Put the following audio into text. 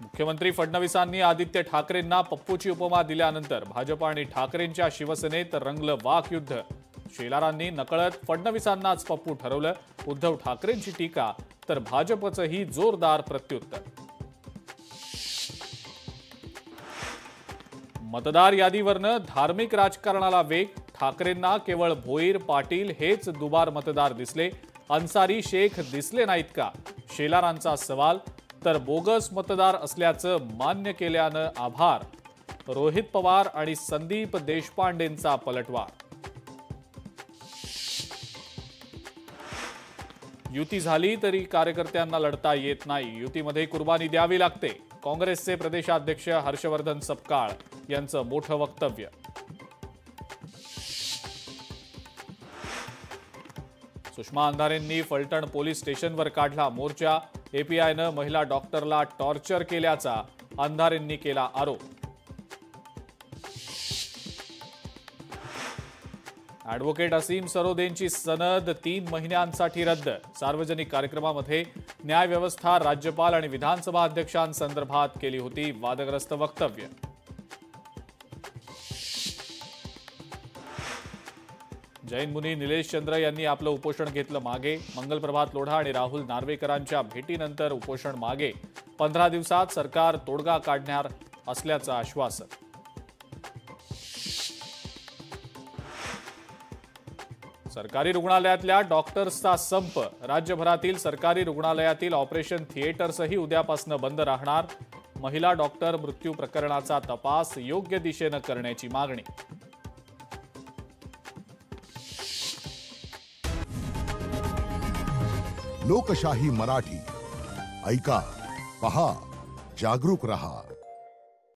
मुख्यमंत्री फडणवीसांनी आदित्य ठाकरेंना पप्पूची उपमा दिल्यानंतर भाजप आणि ठाकरेंच्या शिवसेनेत रंगलं वाकयुद्ध। शेलारांनी नकळत फडणवीसांनाच पप्पू ठरवलं। उद्धव ठाकरेंची टीका तर भाजपचंही जोरदार प्रत्युत्तर। मतदार यादीवरनं धार्मिक राजकारणाला वेग। ठाकरेंना केवळ भोईर पाटील हेच दुबार मतदार दिसले, अन्सारी शेख दिसले नाहीत का? शेलारांचा सवाल। तर बोगस मतदार असल्याचं मान्य केल्यानं आभार। रोहित पवार आणि संदीप देशपांडेंचा पलटवार। युती झाली तरी कार्यकर्त्यांना लढता येत नाही, युतीमध्ये कुर्बानी द्यावी लागते। काँग्रेसचे प्रदेशाध्यक्ष हर्षवर्धन सपकाळ यांचं मोठं वक्तव्य। सुषमा अंधारेंनी फलटण पोलीस स्टेशनवर काढला मोर्चा। एपीआयनं महिला डॉक्टरला टॉर्चर केल्याचा अंधारेंनी केला आरोप। ॲडव्होकेट असीम सरोदेंची सनद 3 महिन्यांसाठी रद्द। सार्वजनिक कार्यक्रमामध्ये न्यायव्यवस्था, राज्यपाल आणि विधानसभा अध्यक्षांसंदर्भात केली होती वादग्रस्त वक्तव्य। जैन मुनी निलेश चंद्र यांनी आपलं उपोषण घेतलं मागे। मंगल प्रभात लोढा आणि राहुल नार्वेकरांच्या भेटीनंतर उपोषण मागे। 15 दिवसात सरकार तोडगा काढणार असल्याचं आश्वासन। सरकारी रुग्णालयातल्या डॉक्टर्सचा संप। राज्यभरातील सरकारी रुग्णालयातील ऑपरेशन थिएटर्सही उद्यापासून बंद राहणार। महिला डॉक्टर मृत्यू प्रकरणाचा तपास योग्य दिशेनं करण्याची मागणी। लोकशाही मराठी ऐका, पहा, जागरूक रहा।